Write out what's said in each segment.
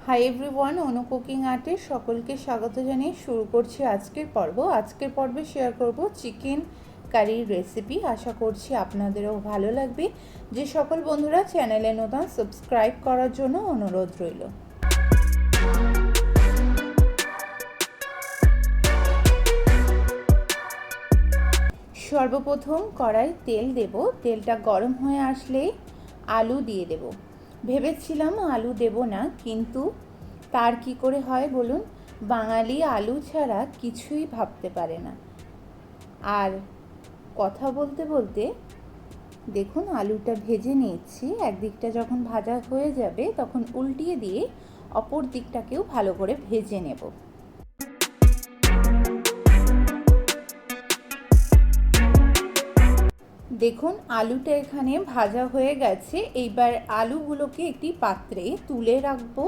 Hi everyone, অনু cooking আর্টে সকলকে স্বাগত জানিয়ে শুরু করছি আজকের পর্ব। আজকের পর্বে শেয়ার করব চিকেন কারির রেসিপি। আশা করছি আপনাদেরও ভালো লাগবে। যে সকল বন্ধুরা চ্যানেলে নতুন, সাবস্ক্রাইব করার জন্য অনুরোধ রইল। সর্বপ্রথম কড়াই তেল দেব। তেলটা গরম হয়ে আসলে আলু দিয়ে দেব। ভেবেছিলাম আলু দেব না, কিন্তু তার কি করে হয় বলুন? বাঙালি আলু ছাড়া কিছুই ভাবতে পারে না। আর কথা বলতে বলতে দেখুন আলুটা ভেজে নিচ্ছি। একদিকটা যখন ভাজা হয়ে যাবে তখন উল্টিয়ে দিয়ে অপর দিকটাকেও ভালো করে ভেজে নেব। দেখুন আলুটা এখানে ভাজা হয়ে গেছে। এইবার আলুগুলোকে একটি পাত্রে তুলে রাখবো।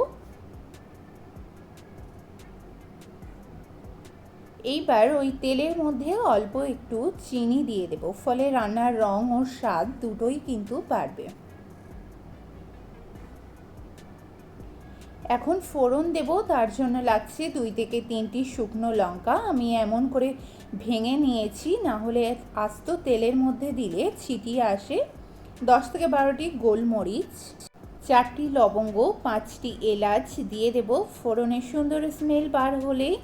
এইবার ওই তেলের মধ্যে অল্প একটু চিনি দিয়ে দেব, ফলে রান্নার রং ও স্বাদ দুটোই কিন্তু বাড়বে। এখন ফোড়ন দেব, তার জন্য লাগছে 2 থেকে 3টি শুকনো লঙ্কা। আমি এমন করে ভেঙে নিয়েছি, না হলে আস্ত তেলের মধ্যে দিলে ছিটিয়ে আসে। 10 থেকে 12টি গোলমরিচ, 4টি লবঙ্গ, 5টি এলাচ দিয়ে দেব। ফোড়নের সুন্দর স্মেল বার হলেই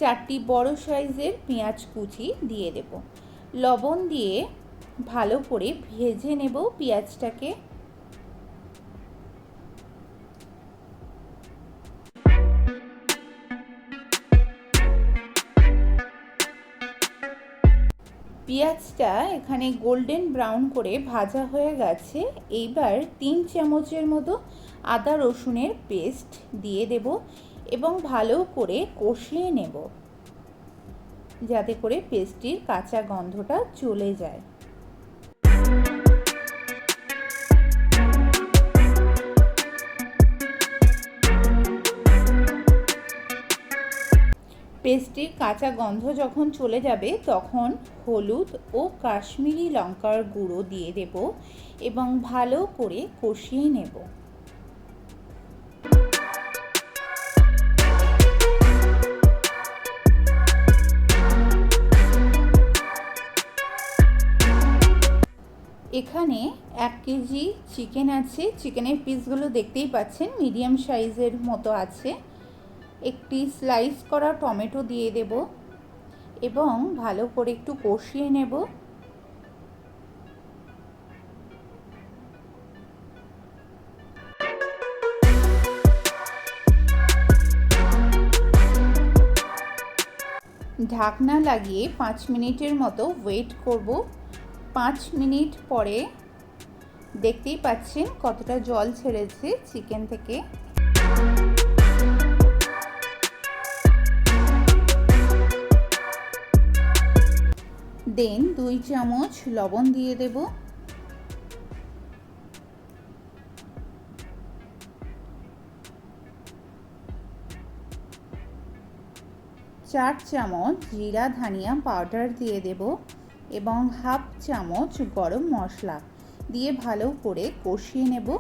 4টি বড় সাইজের পেঁয়াজ কুচি দিয়ে দেব। লবণ দিয়ে ভালো করে ভেজে নেব পেঁয়াজটাকে। পেঁয়াজটা এখানে গোল্ডেন ব্রাউন করে ভাজা হয়ে গেছে। এইবার 3 চামচের মতো আদা রসুনের পেস্ট দিয়ে দেব এবং ভালো করে কষিয়ে নেব, যাতে করে পেস্টটির কাঁচা গন্ধটা চলে যায়। পেস্টটির কাঁচা গন্ধ যখন চলে যাবে তখন হলুদ ও কাশ্মীরি লঙ্কার গুঁড়ো দিয়ে দেব এবং ভালো করে কষিয়ে নেব। এখানে 1 কেজি চিকেন আছে। চিকেনের পিসগুলো দেখতেই পাচ্ছেন মিডিয়াম সাইজের মতো আছে। একটি স্লাইস করা টমেটো দিয়ে দেব এবং ভালো করে একটু কষিয়ে নেব। ঢাকনা লাগিয়ে 5 মিনিটের মতো ওয়েট করব। 5 মিনিট পরে দেখতেই পাচ্ছেন কতটা জল ছেড়েছে চিকেন থেকে। দেন 2 চামচ লবণ দিয়ে দেব। 4 চামচ জিরা ধনিয়া পাউডার দিয়ে দেব এবং হাফ চামচ গরম মশলা দিয়ে ভালো করে কষিয়ে নেব।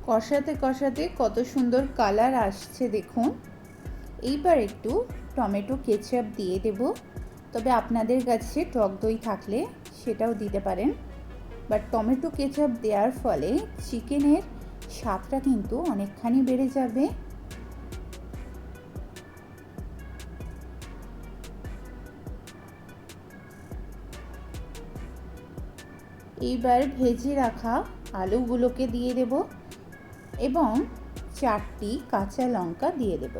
কষাতে কষাতে কত সুন্দর কালার আসছে দেখুন। এইবার একটু টমেটো কেচাপ দিয়ে দেব, তবে আপনাদের কাছে টক দই থাকলে সেটাও দিতে পারেন। বাট টমেটো কেচাপ দেওয়ার ফলে চিকেনের স্বাদটা কিন্তু অনেকখানি বেড়ে যাবে। এইবার ভেজে রাখা আলুগুলোকে দিয়ে দেব এবং 4টি কাঁচা লঙ্কা দিয়ে দেব।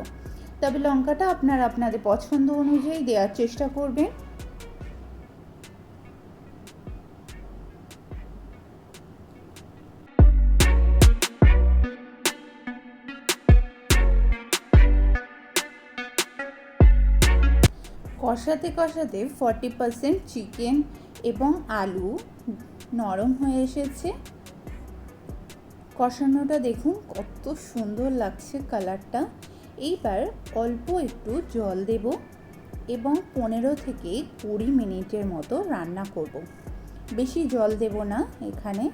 তবে লঙ্কাটা আপনাদের পছন্দ অনুযায়ী দেওয়ার চেষ্টা করবেন। কষাতে কষাতে 40% চিকেন এবং আলু নরম হয়ে এসেছে। কষানোটা দেখুন কত সুন্দর লাগছে কালারটা। এইবার অল্প একটু জল দেব এবং 15 থেকে 20 মিনিটের মতো রান্না করব। বেশি জল দেব না এখানে।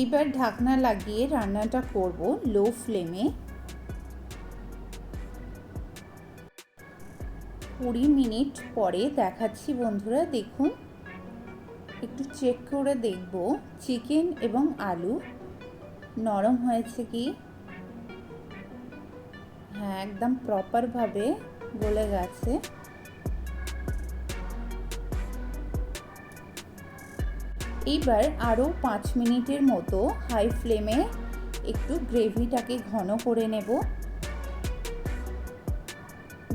এবার ঢাকনা লাগিয়ে রান্নাটা করব লো ফ্লেমে। 20 মিনিট পরে দেখাচ্ছি বন্ধুরা। দেখুন, একটু চেক করে দেখব চিকেন এবং আলু নরম হয়েছে কি। হ্যাঁ, একদম প্রপারভাবে গলে গেছে। এইবার আরও 5 মিনিটের মতো হাই ফ্লেমে একটু গ্রেভিটাকে ঘন করে নেব,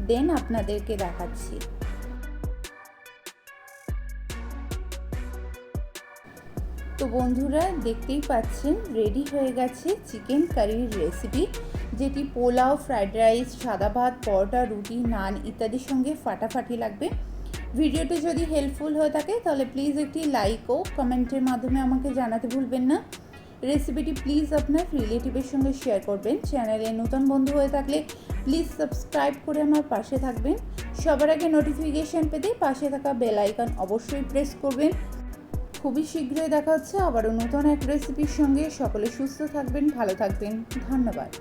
দেন আপনাদেরকে দেখাচ্ছি। তো বন্ধুরা, দেখতেই পাচ্ছেন রেডি হয়ে গেছে চিকেন কারির রেসিপি, যেটি পোলাও, ফ্রাইড রাইস, সাদা ভাত, পরোটা, রুটি, নান ইত্যাদির সঙ্গে ফাটাফাটি লাগবে। ভিডিওটি যদি হেল্পফুল হয়ে থাকে তাহলে প্লিজ একটি লাইক ও কমেন্টের মাধ্যমে আমাকে জানাতে ভুলবেন না। রেসিপিটি প্লিজ আপনার রিলেটিভের সঙ্গে শেয়ার করবেন। চ্যানেলে নতুন বন্ধু হয়ে থাকলে প্লিজ সাবস্ক্রাইব করে আমার পাশে থাকবেন। সবার আগে নোটিফিকেশান পেতে পাশে থাকা বেল আইকন অবশ্যই প্রেস করবেন। খুবই শীঘ্রই দেখা হচ্ছে আবারও নতুন এক রেসিপির সঙ্গে। সকলে সুস্থ থাকবেন, ভালো থাকবেন। ধন্যবাদ।